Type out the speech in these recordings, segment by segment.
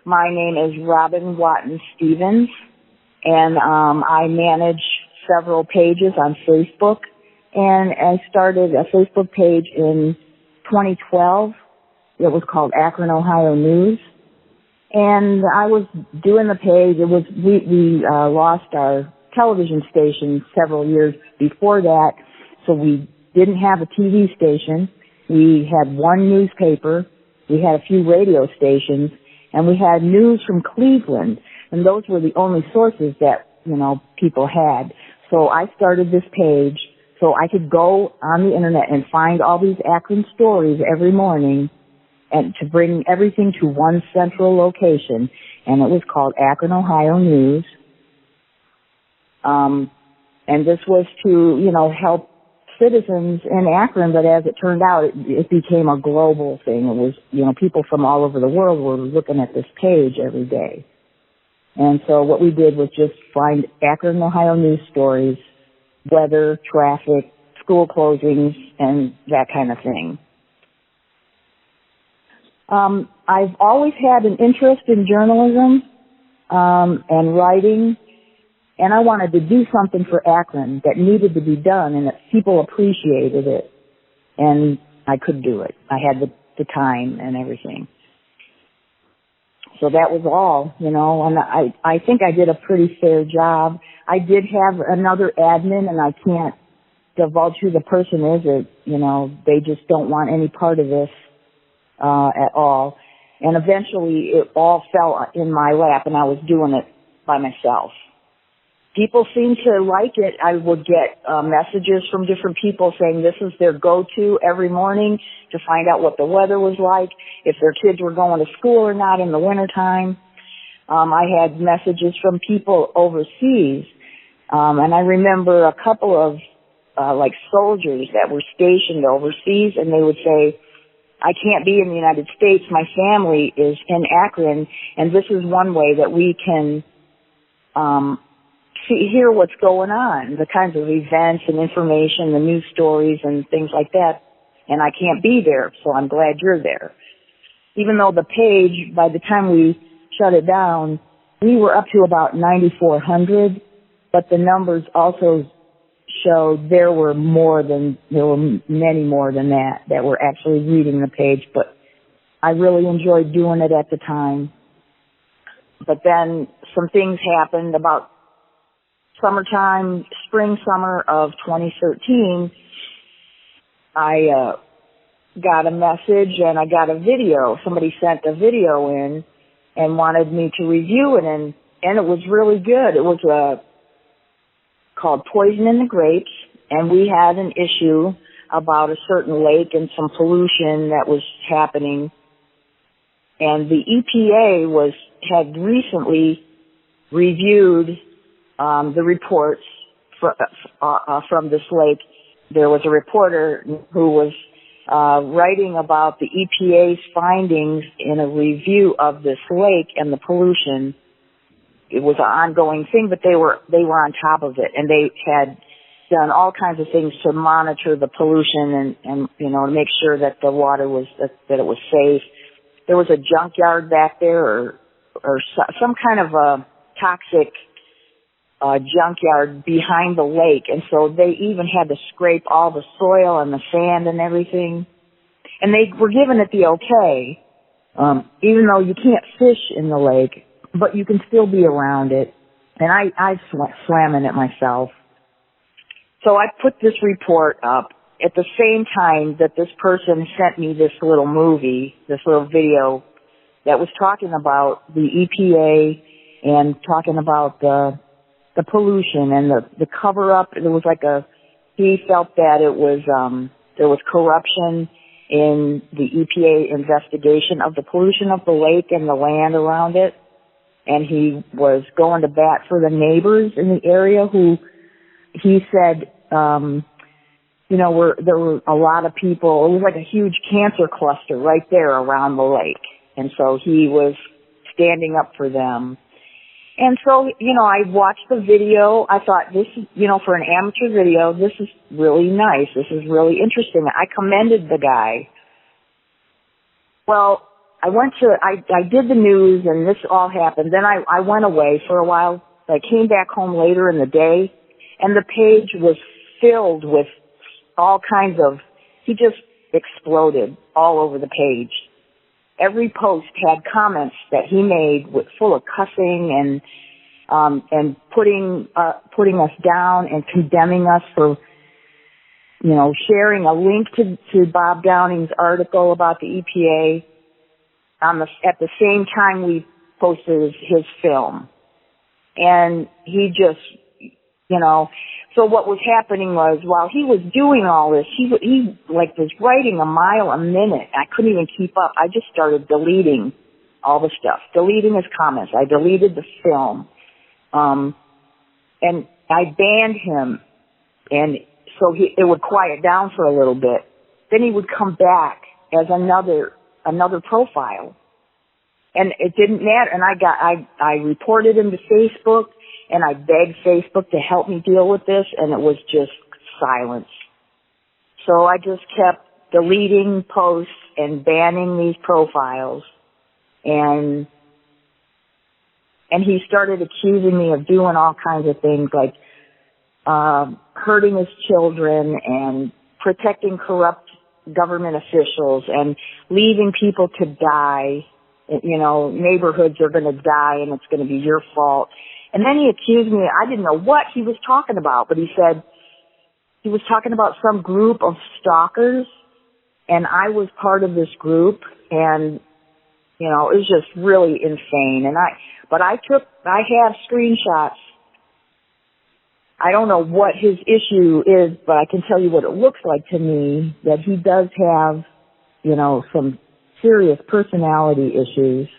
My name is Robin Watton Stevens, and I manage several pages on Facebook. And I started a Facebook page in 2012. It was called Akron, Ohio News. And I was doing the page. We lost our television station several years before that, so we didn't have a TV station. We had one newspaper. We had a few radio stations, and we had news from Cleveland. And those were the only sources that, people had. So I started this page so I could go on the internet and find all these Akron stories every morning and to bring everything to one central location. And it was called Akron, Ohio News. And this was to, help citizens in Akron, but as it turned out, it became a global thing. It was, people from all over the world were looking at this page every day. And so what we did was just find Akron, Ohio news stories, weather, traffic, school closings, and that kind of thing. I've always had an interest in journalism and writing, and I wanted to do something for Akron that needed to be done and that people appreciated it, and I could do it. I had the time and everything. So that was all, and I think I did a pretty fair job. I did have another admin, and I can't divulge who the person is. They just don't want any part of this at all. And eventually it all fell in my lap, and I was doing it by myself. People seemed to like it. I would get messages from different people saying this is their go-to every morning to find out what the weather was like, if their kids were going to school or not in the wintertime. I had messages from people overseas, and I remember a couple of soldiers that were stationed overseas, and they would say, I can't be in the United States. My family is in Akron, and this is one way that we can hear what's going on, the kinds of events and information, the news stories and things like that. And I can't be there, so I'm glad you're there. Even though the page, by the time we shut it down, we were up to about 9,400, but the numbers also showed there were many more than that were actually reading the page, but I really enjoyed doing it at the time. But then some things happened about spring-summer of 2013. I got a message and I got a video. Somebody sent a video in and wanted me to review it, and it was really good. It was called Poison in the Grapes, and we had an issue about a certain lake and some pollution that was happening. And the EPA had recently reviewed the reports from this lake. There was a reporter who was writing about the EPA's findings in a review of this lake and the pollution. It was an ongoing thing, but they were on top of it, and they had done all kinds of things to monitor the pollution and to make sure that the water was that it was safe. There was a junkyard back there, or some kind of a toxic junkyard behind the lake, and so they even had to scrape all the soil and the sand and everything. And they were given it the okay, even though you can't fish in the lake, but you can still be around it. And I swam in it myself. So I put this report up at the same time that this person sent me this little movie, this little video that was talking about the EPA and talking about the pollution and the cover-up. There was he felt that it was, there was corruption in the EPA investigation of the pollution of the lake and the land around it. And he was going to bat for the neighbors in the area who he said, there were a lot of people. It was like a huge cancer cluster right there around the lake. And so he was standing up for them. And so, I watched the video. I thought this is, for an amateur video, this is really nice. This is really interesting. I commended the guy. Well, I did the news and this all happened. Then I went away for a while. I came back home later in the day and the page was filled with all kinds of, he just exploded all over the page. Every post had comments that he made full of cussing and putting us down and condemning us for, sharing a link to Bob Downing's article about the EPA at the same time we posted his film. And he just, so what was happening was while he was doing all this, he was writing a mile a minute. I couldn't even keep up. I just started deleting all the stuff, deleting his comments. I deleted the film. And I banned him, and so it would quiet down for a little bit. Then he would come back as another profile, and it didn't matter. And I reported him to Facebook, and I begged Facebook to help me deal with this, and it was just silence. So I just kept deleting posts and banning these profiles, and he started accusing me of doing all kinds of things like hurting his children and protecting corrupt government officials and leaving people to die. Neighborhoods are going to die and it's going to be your fault. And then he accused me, I didn't know what he was talking about, but he said he was talking about some group of stalkers, and I was part of this group, and it was just really insane. And I have screenshots. I don't know what his issue is, but I can tell you what it looks like to me, that he does have, some serious personality issues.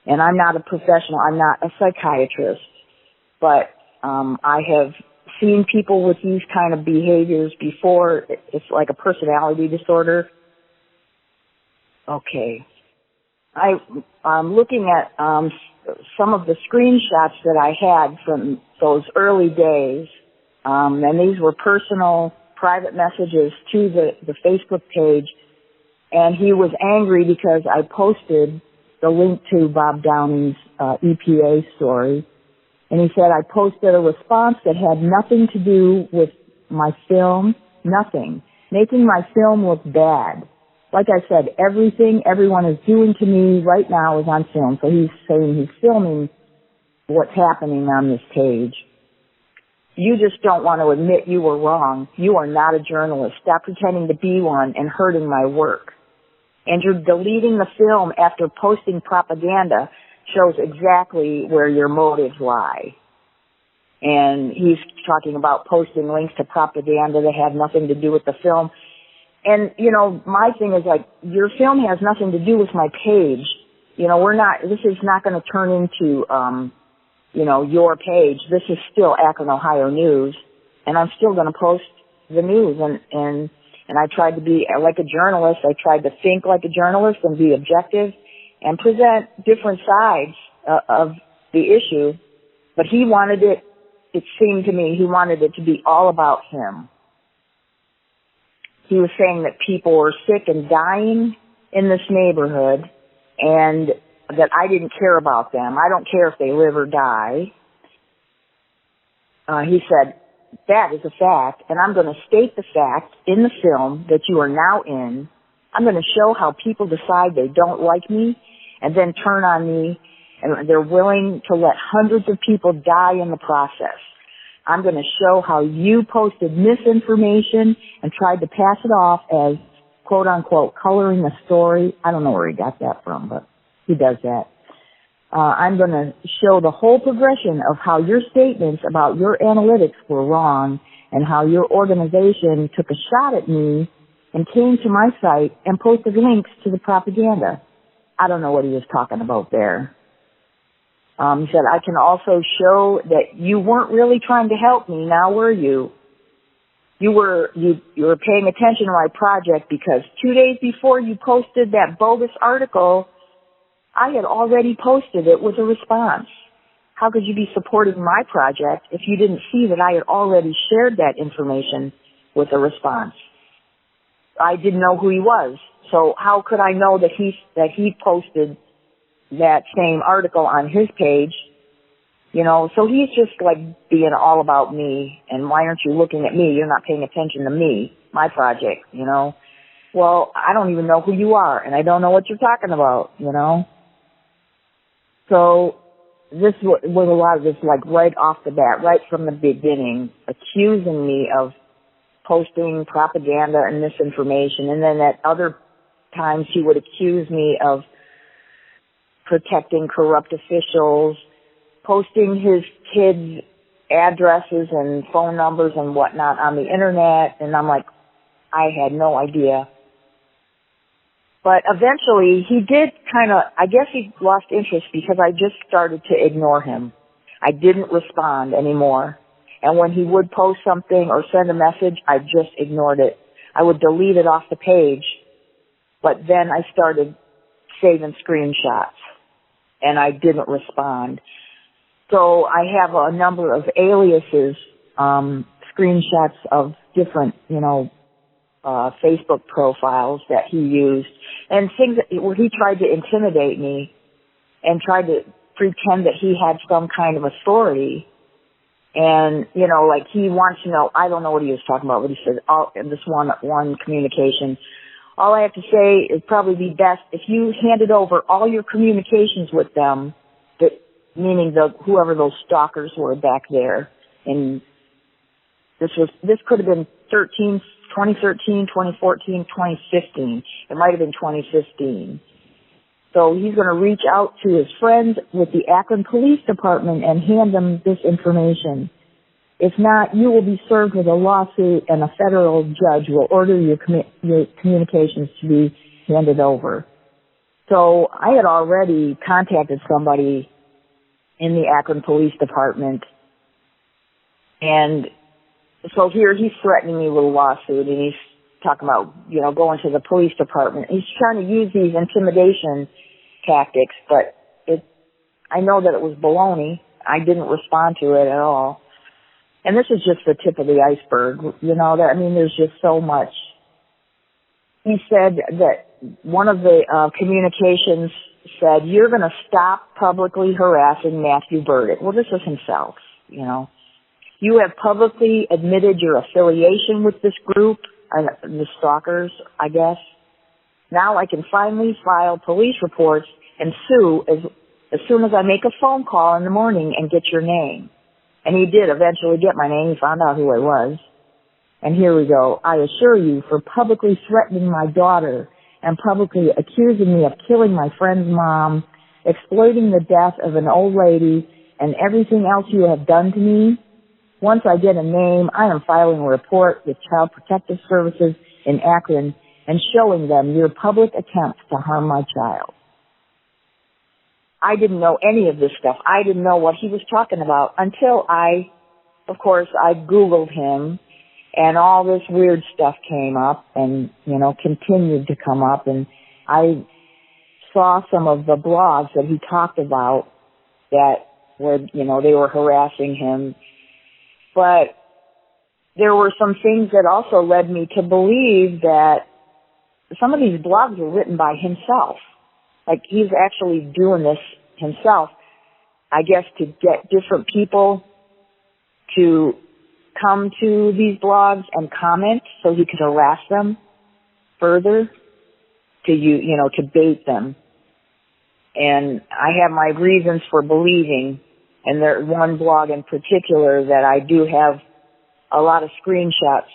And I'm not a professional. I'm not a psychiatrist, but I have seen people with these kind of behaviors before. It's like a personality disorder. Okay. I'm looking at some of the screenshots that I had from those early days, and these were personal, private messages to the Facebook page, and he was angry because I posted the link to Bob Downing's EPA story, and he said I posted a response that had nothing to do with my film, nothing, making my film look bad. Like I said, everything everyone is doing to me right now is on film. So he's saying he's filming what's happening on this page. You just don't want to admit you were wrong. You are not a journalist. Stop pretending to be one and hurting my work. And you're deleting the film after posting propaganda shows exactly where your motives lie. And he's talking about posting links to propaganda that had nothing to do with the film. And, my thing is like, your film has nothing to do with my page. This is not going to turn into, your page. This is still Akron, Ohio news. And I'm still going to post the news. And I tried to be like a journalist. I tried to think like a journalist and be objective and present different sides of the issue. But he wanted it seemed to me, he wanted it to be all about him. He was saying that people were sick and dying in this neighborhood and that I didn't care about them. I don't care if they live or die. He said, that is a fact, and I'm going to state the fact in the film that you are now in. I'm going to show how people decide they don't like me and then turn on me, and they're willing to let hundreds of people die in the process. I'm going to show how you posted misinformation and tried to pass it off as, quote unquote, coloring the story. I don't know where he got that from, but he does that. I'm going to show the whole progression of how your statements about your analytics were wrong and how your organization took a shot at me and came to my site and posted links to the propaganda. I don't know what he was talking about there. He said, I can also show that you weren't really trying to help me. Now were you? You were paying attention to my project because 2 days before you posted that bogus article, I had already posted it with a response. How could you be supporting my project if you didn't see that I had already shared that information with a response? I didn't know who he was. So how could I know that he posted that same article on his page? You know, so he's just like being all about me, and why aren't you looking at me? You're not paying attention to me, my project, you know. Well, I don't even know who you are, and I don't know what you're talking about, you know. So this was a lot of this, like right off the bat, right from the beginning, accusing me of posting propaganda and misinformation, and then at other times he would accuse me of protecting corrupt officials, posting his kids' addresses and phone numbers and whatnot on the internet, and I'm like, I had no idea. But eventually he did I guess he lost interest because I just started to ignore him. I didn't respond anymore. And when he would post something or send a message, I just ignored it. I would delete it off the page, but then I started saving screenshots, and I didn't respond. So I have a number of aliases, screenshots of different, Facebook profiles that he used, and things where he tried to intimidate me and tried to pretend that he had some kind of authority. And, like he wants to know, I don't know what he was talking about, but he said, in this one communication, all I have to say is probably be best if you handed over all your communications with them, meaning whoever those stalkers were back there. And this could have been 2013, 2014, 2015. It might have been 2015. So he's going to reach out to his friends with the Akron Police Department and hand them this information. If not, you will be served with a lawsuit, and a federal judge will order your communications to be handed over. So I had already contacted somebody in the Akron Police Department, and so here he's threatening me with a lawsuit, and he's talking about, going to the police department. He's trying to use these intimidation tactics, but I know that it was baloney. I didn't respond to it at all. And this is just the tip of the iceberg, there's just so much. He said that one of the communications said, you're going to stop publicly harassing Matthew Berdyck. Well, this is himself, You have publicly admitted your affiliation with this group, the stalkers, I guess. Now I can finally file police reports and sue as soon as I make a phone call in the morning and get your name. And he did eventually get my name. He found out who I was. And here we go. I assure you, for publicly threatening my daughter and publicly accusing me of killing my friend's mom, exploiting the death of an old lady, and everything else you have done to me, once I get a name, I am filing a report with Child Protective Services in Akron and showing them your public attempt to harm my child. I didn't know any of this stuff. I didn't know what he was talking about until I Googled him, and all this weird stuff came up and, continued to come up, and I saw some of the blogs that he talked about that were, they were harassing him. But there were some things that also led me to believe that some of these blogs were written by himself. Like he's actually doing this himself, I guess, to get different people to come to these blogs and comment so he could harass them further, to bait them. And I have my reasons for believing, and there's one blog in particular that I do have a lot of screenshots,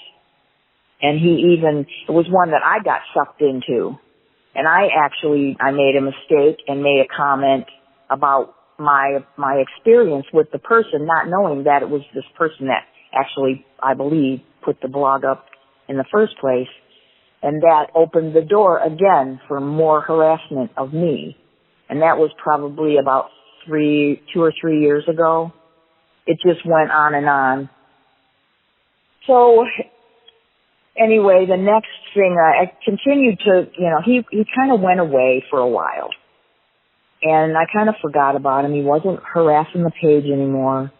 and it was one that I got sucked into. And I made a mistake and made a comment about my experience with the person, not knowing that it was this person that actually, I believe, put the blog up in the first place. And that opened the door again for more harassment of me. And that was probably about 2 or 3 years ago. It just went on and on. So anyway, the next thing, I continued to, he kind of went away for a while. And I kind of forgot about him. He wasn't harassing the page anymore.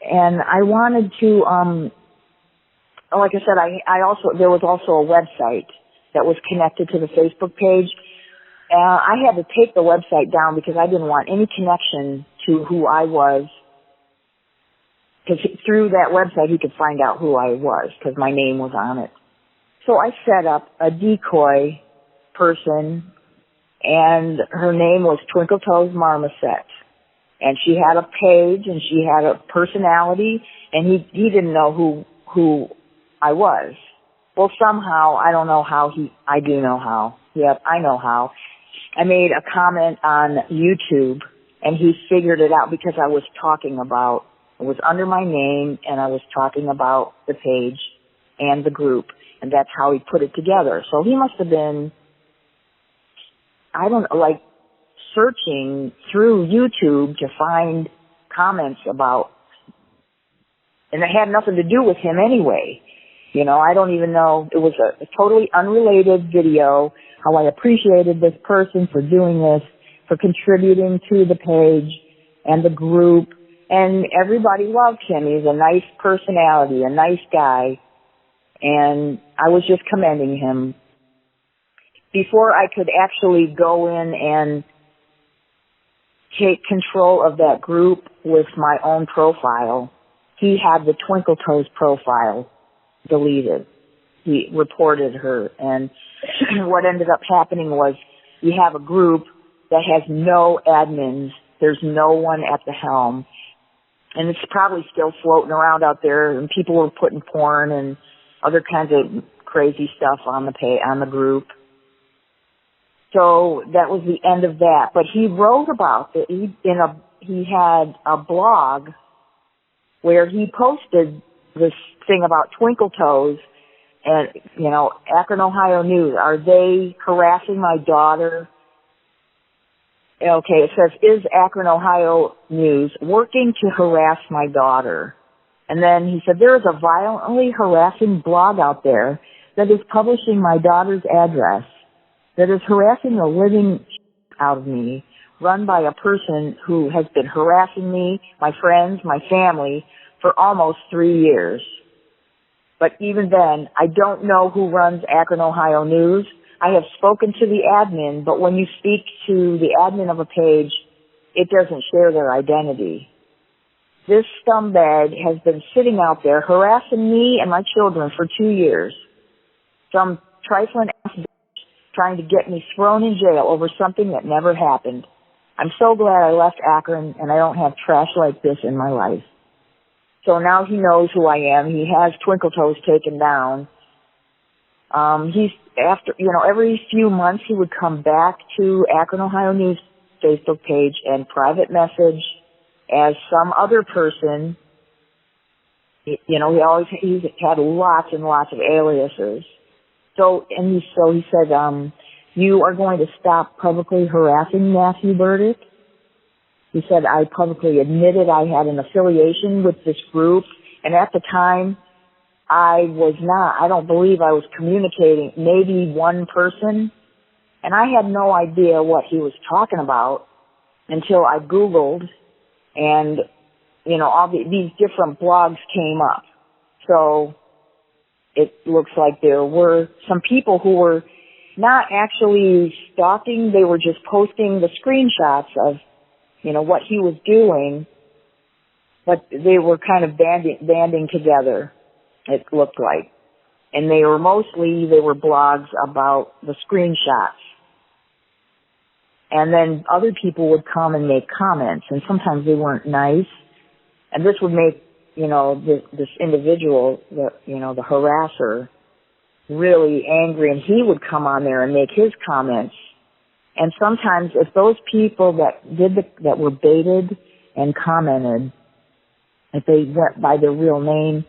And I wanted to like I said, there was also a website that was connected to the Facebook page. I had to take the website down because I didn't want any connection to who I was. Because through that website, he could find out who I was because my name was on it. So I set up a decoy person, and her name was Twinkle Toes Marmoset. And she had a page, and she had a personality, and he didn't know who I was. Well, somehow, I don't know how I do know how. Yep, I know how. I made a comment on YouTube, and he figured it out because I was talking about, it was under my name, and I was talking about the page and the group, and that's how he put it together. So he must have been, searching through YouTube to find comments about, and it had nothing to do with him anyway. I don't even know. It was a totally unrelated video, how I appreciated this person for doing this, for contributing to the page and the group. And everybody loved him. He's a nice personality, a nice guy. And I was just commending him. Before I could actually go in and take control of that group with my own profile, he had the Twinkle Toes profile deleted. He reported her, and what ended up happening was you have a group that has no admins. There's no one at the helm, and it's probably still floating around out there, and people were putting porn and other kinds of crazy stuff on the group. So that was the end of that. But he wrote about it. He had a blog where he posted this thing about Twinkle Toes and, Akron, Ohio News. Are they harassing my daughter? Okay, it says, is Akron, Ohio News working to harass my daughter? And then he said, there is a violently harassing blog out there that is publishing my daughter's address, that is harassing the living out of me, run by a person who has been harassing me, my friends, my family, for almost 3 years. But even then, I don't know who runs Akron, Ohio News. I have spoken to the admin, but when you speak to the admin of a page, it doesn't share their identity. This scumbag has been sitting out there harassing me and my children for 2 years. Some trifling ass bitch trying to get me thrown in jail over something that never happened. I'm so glad I left Akron and I don't have trash like this in my life. So now he knows who I am. He has Twinkle Toes taken down. Every few months he would come back to Akron, Ohio News Facebook page and private message as some other person. He's had lots and lots of aliases. So he said, you are going to stop publicly harassing Matthew Berdyck. He said, I publicly admitted I had an affiliation with this group, and at the time, I don't believe I was communicating, maybe one person, and I had no idea what he was talking about until I Googled, and, all these different blogs came up. So it looks like there were some people who were not actually stalking, they were just posting the screenshots of what he was doing, but they were kind of banding together, it looked like. And they were blogs about the screenshots. And then other people would come and make comments, and sometimes they weren't nice. And this would make, this individual, the harasser, really angry, and he would come on there and make his comments. And sometimes if those people that were baited and commented, if they went by their real name,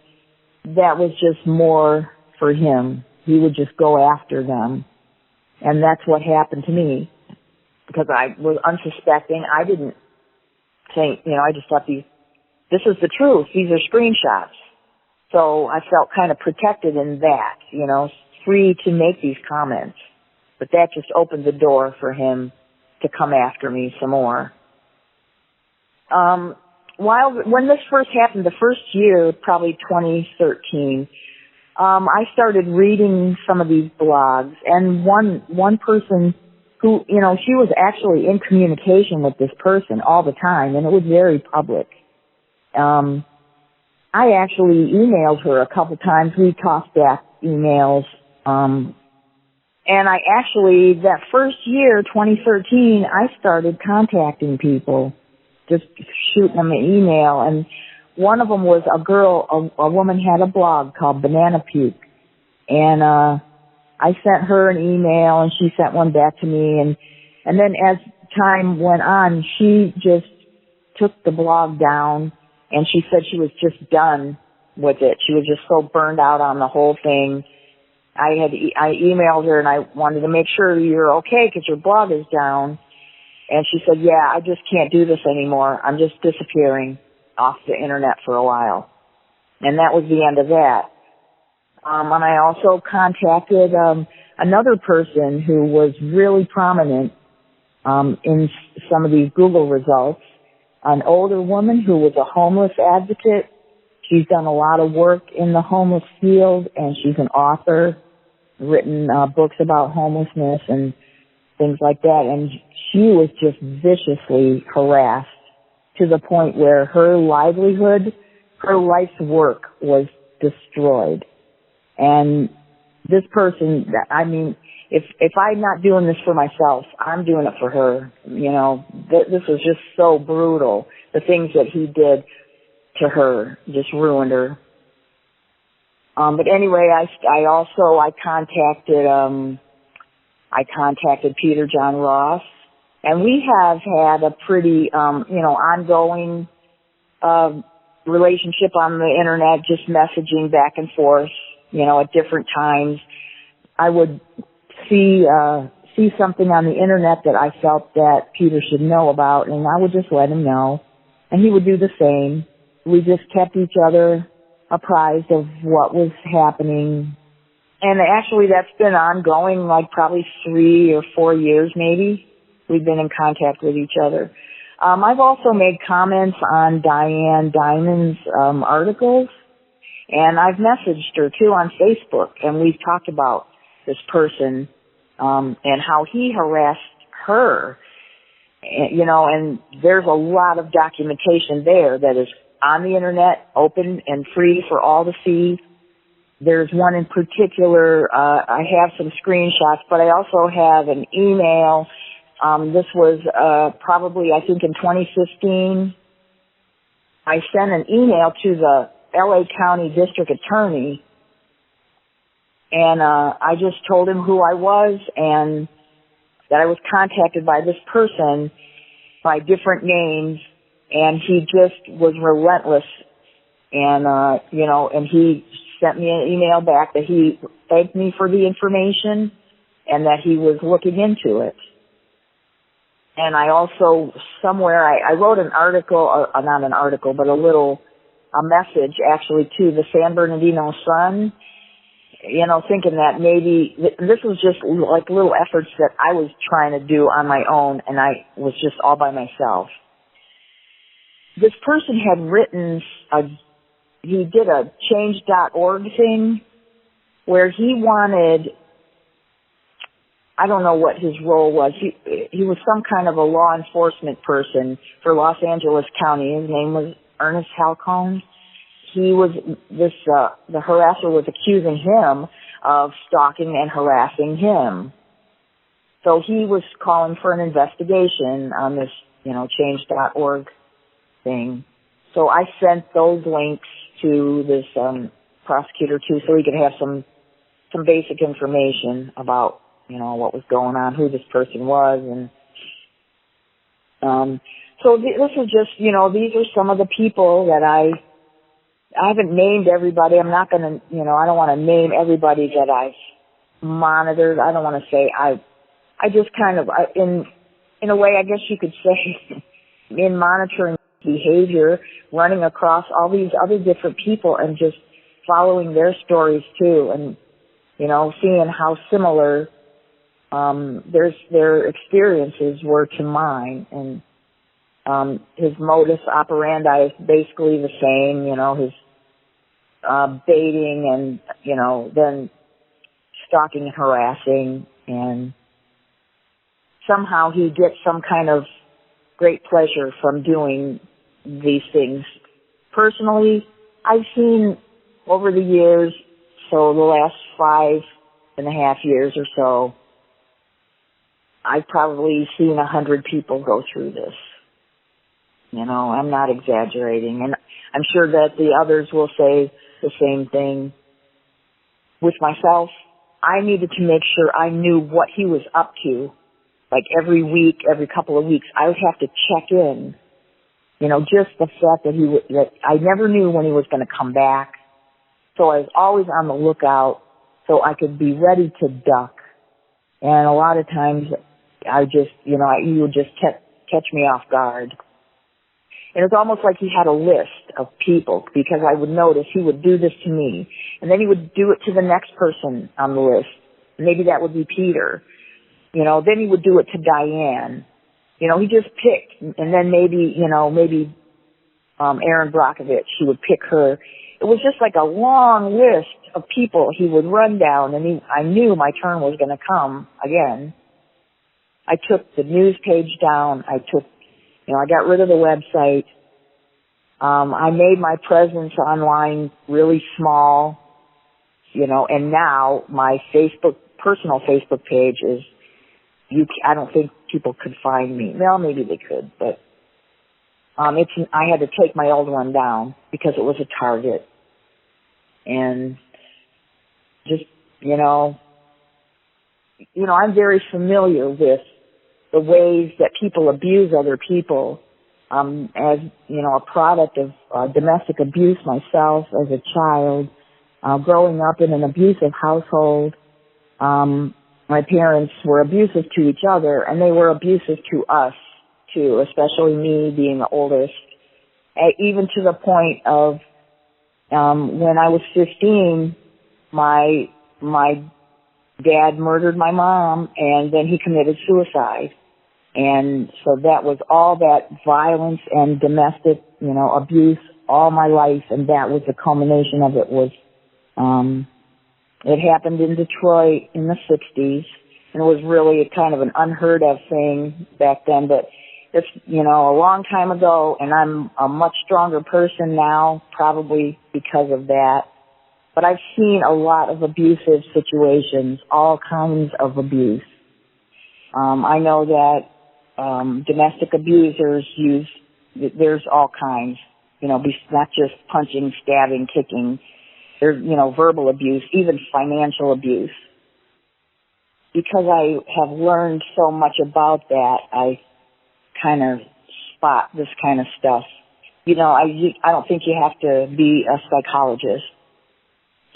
that was just more for him. He would just go after them. And that's what happened to me. Because I was unsuspecting. I didn't think, I just thought this is the truth. These are screenshots. So I felt kind of protected in that, free to make these comments. But that just opened the door for him to come after me some more. When this first happened, the first year, probably 2013, I started reading some of these blogs, and one person who, you know, she was actually in communication with this person all the time, and it was very public. I actually emailed her a couple times. We tossed back emails. And I actually, that first year, 2013, I started contacting people, just shooting them an email. And one of them was a girl, a woman had a blog called Banana Puke. And I sent her an email, and she sent one back to me. And then as time went on, she just took the blog down, and she said she was just done with it. She was just so burned out on the whole thing. I emailed her, and I wanted to make sure you're okay because your blog is down. And she said, yeah, I just can't do this anymore. I'm just disappearing off the internet for a while. And that was the end of that. And I also contacted another person who was really prominent in some of these Google results, an older woman who was a homeless advocate. She's done a lot of work in the homeless field, and she's an author, written books about homelessness and things like that. And she was just viciously harassed to the point where her livelihood, her life's work was destroyed. And this person, I mean, if I'm not doing this for myself, I'm doing it for her. You know, this was just so brutal. The things that he did to her just ruined her. But anyway, I contacted Peter John Ross, and we have had a pretty, ongoing, relationship on the internet, just messaging back and forth, at different times. I would see something on the internet that I felt that Peter should know about, and I would just let him know, and he would do the same. We just kept each other apprised of what was happening. And actually that's been ongoing, like probably 3 or 4 years maybe. We've been in contact with each other. I've also made comments on Diane Diamond's articles, and I've messaged her too on Facebook, and we've talked about this person and how he harassed her. And there's a lot of documentation there that is on the internet, open and free for all to see. There's one in particular, I have some screenshots, but I also have an email. This was probably, I think, in 2015. I sent an email to the LA County District Attorney, and I just told him who I was and that I was contacted by this person by different names, and he just was relentless. And, and he sent me an email back that he thanked me for the information and that he was looking into it. And I also, somewhere, I wrote an article, not an article, but a message actually to the San Bernardino Sun, thinking that maybe, this was just like little efforts that I was trying to do on my own, and I was just all by myself. This person had written, he did a change.org thing where he wanted, I don't know what his role was. He was some kind of a law enforcement person for Los Angeles County. His name was Ernest Halcone. He was the harasser was accusing him of stalking and harassing him. So he was calling for an investigation on this, change.org thing. So I sent those links to this prosecutor too, so he could have some basic information about what was going on, who this person was, and so this is just these are some of the people that I haven't named everybody. I'm not gonna I don't want to name everybody that I've monitored. I don't want to say I just kind of in a way, I guess you could say, in monitoring behavior, running across all these other different people and just following their stories too, and seeing how similar their experiences were to mine, and his modus operandi is basically the same. His baiting and, then stalking and harassing, and somehow he gets some kind of great pleasure from doing these things. Personally, I've seen over the years, so the last 5.5 years or so, I've probably seen 100 people go through this. I'm not exaggerating. And I'm sure that the others will say the same thing. With myself, I needed to make sure I knew what he was up to. Like every week, every couple of weeks, I would have to check in. Just the fact that I never knew when he was going to come back. So I was always on the lookout so I could be ready to duck. And a lot of times I just, he would just catch me off guard. And it's almost like he had a list of people, because I would notice he would do this to me, and then he would do it to the next person on the list. Maybe that would be Peter. Then he would do it to Diane. He just picked, and then maybe Erin Brockovich, he would pick her. It was just like a long list of people he would run down, and I knew my turn was going to come again. I took the news page down. I got rid of the website. I made my presence online really small, and now my personal Facebook page is, I don't think people could find me. Well, maybe they could, but, I had to take my old one down because it was a target. And just, I'm very familiar with the ways that people abuse other people, as, a product of domestic abuse myself as a child, growing up in an abusive household. My parents were abusive to each other, and they were abusive to us too, especially me being the oldest, even to the point of, when I was 15, my dad murdered my mom, and then he committed suicide. And so that was all that violence and domestic, abuse all my life, and that was the culmination of it. It happened in Detroit in the 60s, and it was really kind of an unheard of thing back then, but it's, a long time ago, and I'm a much stronger person now, probably because of that. But I've seen a lot of abusive situations, all kinds of abuse. I know that domestic abusers there's all kinds, not just punching, stabbing, kicking. There's, verbal abuse, even financial abuse. Because I have learned so much about that, I kind of spot this kind of stuff. I don't think you have to be a psychologist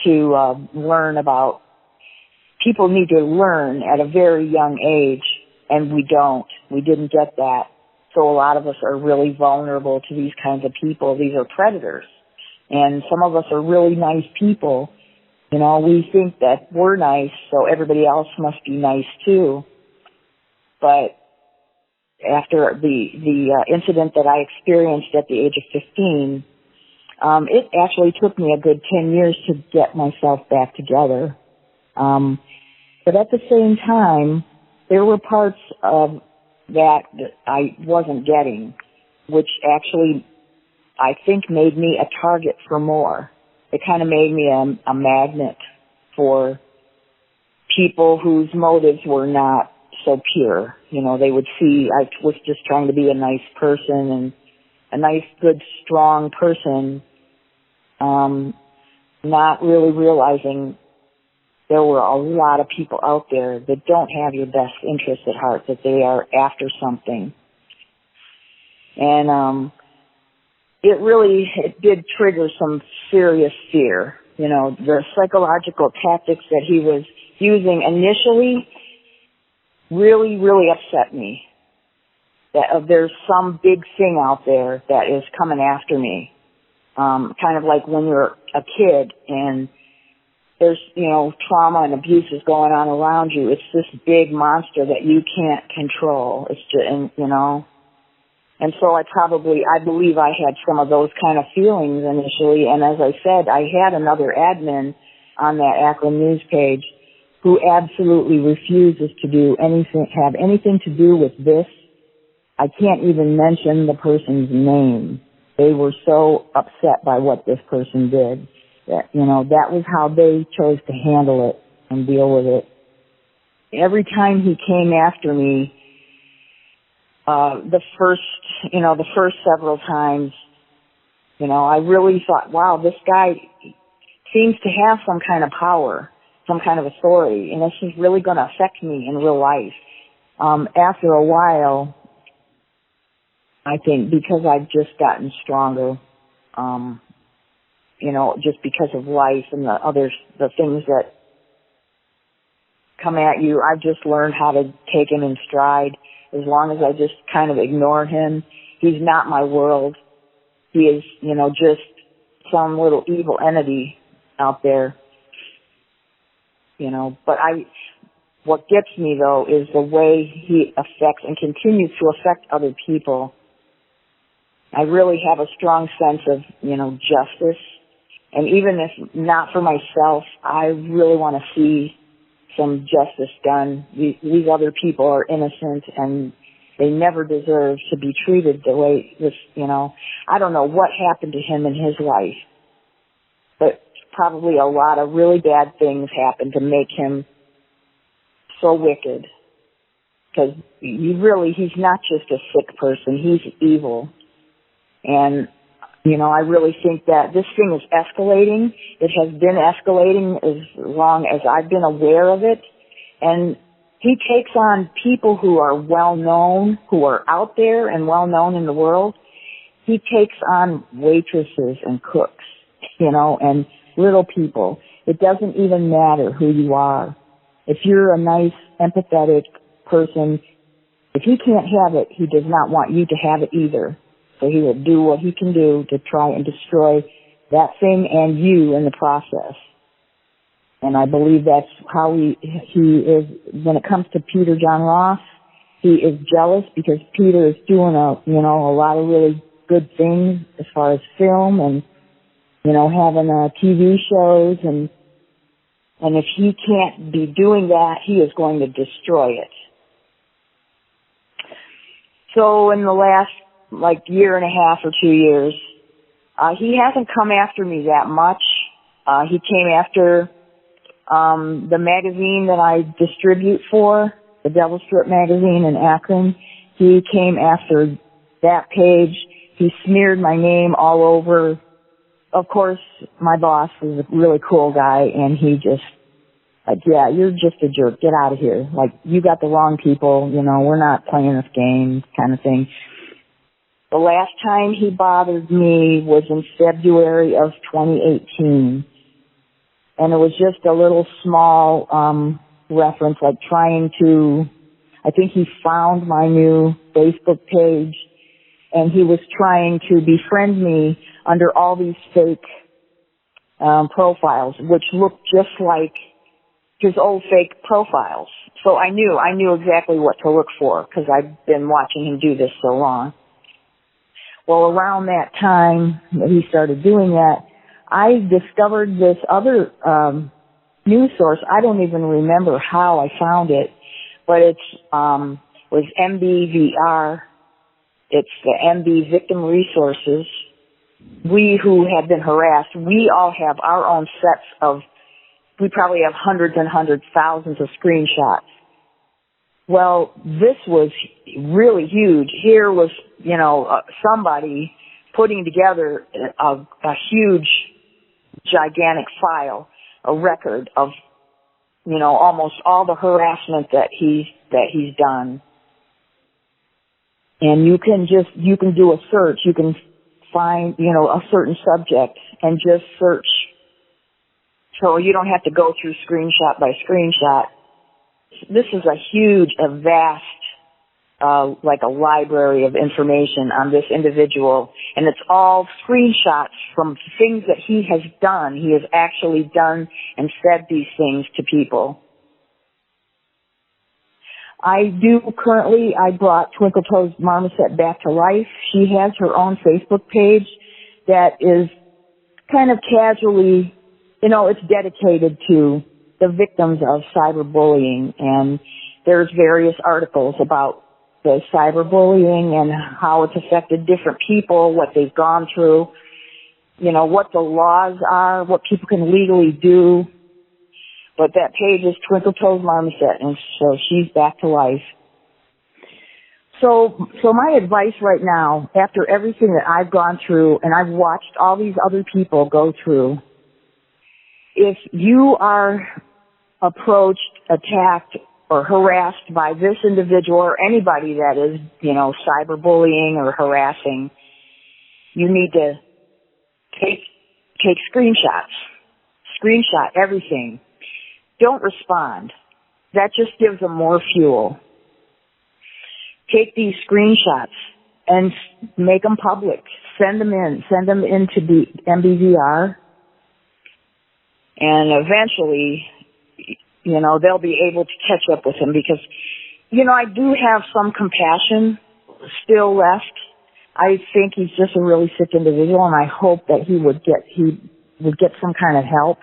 to learn about. People need to learn at a very young age, and we don't. We didn't get that. So a lot of us are really vulnerable to these kinds of people. These are predators. And some of us are really nice people. We think that we're nice, so everybody else must be nice too. But after the incident that I experienced at the age of 15, it actually took me a good 10 years to get myself back together. But at the same time, there were parts of that I wasn't getting, which actually I think made me a target for more. It kind of made me a magnet for people whose motives were not so pure. They would see I was just trying to be a nice person and a nice, good, strong person, not really realizing there were a lot of people out there that don't have your best interests at heart, that they are after something. And it did trigger some serious fear. The psychological tactics that he was using initially really, really upset me. That there's some big thing out there that is coming after me. Kind of like when you're a kid and there's, trauma and abuse is going on around you. It's this big monster that you can't control. It's just, And so I believe I had some of those kind of feelings initially. And as I said, I had another admin on that Akron News page who absolutely refuses to have anything to do with this. I can't even mention the person's name. They were so upset by what this person did that, that was how they chose to handle it and deal with it. Every time he came after me, the first several times, I really thought, wow, this guy seems to have some kind of power, some kind of authority, and this is really going to affect me in real life. After a while, I think because I've just gotten stronger, just because of life and the things that come at you, I've just learned how to take him in stride. As long as I just kind of ignore him, he's not my world. He is, just some little evil entity out there, But what gets me though is the way he affects and continues to affect other people. I really have a strong sense of, justice. And even if not for myself, I really want to see some justice done. These other people are innocent and they never deserve to be treated the way this, I don't know what happened to him in his life, but probably a lot of really bad things happened to make him so wicked. Because he's not just a sick person, he's evil. And, I really think that this thing is escalating. It has been escalating as long as I've been aware of it. And he takes on people who are well-known, who are out there and well-known in the world. He takes on waitresses and cooks, and little people. It doesn't even matter who you are. If you're a nice, empathetic person, if he can't have it, he does not want you to have it either. So he will do what he can do to try and destroy that thing and you in the process. And I believe that's how he is. When it comes to Peter John Ross, he is jealous because Peter is doing a lot of really good things as far as film and, having TV shows and if he can't be doing that, he is going to destroy it. So in the last year and a half or 2 years, he hasn't come after me that much. He came after the magazine that I distribute for, the Devil Strip magazine in Akron. He came after that page. He smeared my name all over. Of course, my boss is a really cool guy, and he just, yeah, you're just a jerk. Get out of here. You got the wrong people. We're not playing this game kind of thing. The last time he bothered me was in February of 2018. And it was just a little small reference, trying to, I think he found my new Facebook page, and he was trying to befriend me under all these fake profiles, which looked just like his old fake profiles. So I knew exactly what to look for because I've been watching him do this so long. Well, around that time that he started doing that, I discovered this other news source. I don't even remember how I found it, but it was MBVR. It's the MB Victim Resources. We who have been harassed, we all have our own sets of, we probably have hundreds and hundreds, thousands of screenshots. Well, this was really huge. Here was, somebody putting together a huge, gigantic file, a record of, almost all the harassment that he's done. And you can do a search. You can find, a certain subject and just search. So you don't have to go through screenshot by screenshot. This is a vast, like a library of information on this individual, and it's all screenshots from things that he has done. He has actually done and said these things to people. I brought Twinkle Toes Marmoset back to life. She has her own Facebook page that is kind of casually, it's dedicated to the victims of cyberbullying, and there's various articles about the cyberbullying and how it's affected different people, what they've gone through, what the laws are, what people can legally do. But that page is Twinkle Toes Marmoset, and so she's back to life. So my advice right now, after everything that I've gone through, and I've watched all these other people go through, if you are approached, attacked, or harassed by this individual or anybody that is, cyberbullying or harassing, you need to take screenshots. Screenshot everything. Don't respond. That just gives them more fuel. Take these screenshots and make them public. Send them into the MBVR, and eventually, they'll be able to catch up with him because, I do have some compassion still left. I think he's just a really sick individual, and I hope that he would get some kind of help.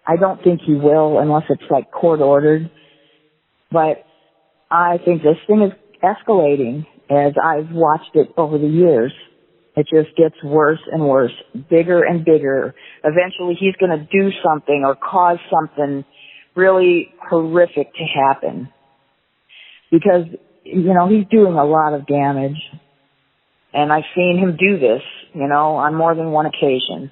I don't think he will unless it's like court ordered. But I think this thing is escalating as I've watched it over the years. It just gets worse and worse, bigger and bigger. Eventually he's going to do something or cause something really horrific to happen. Because, he's doing a lot of damage. And I've seen him do this, on more than one occasion.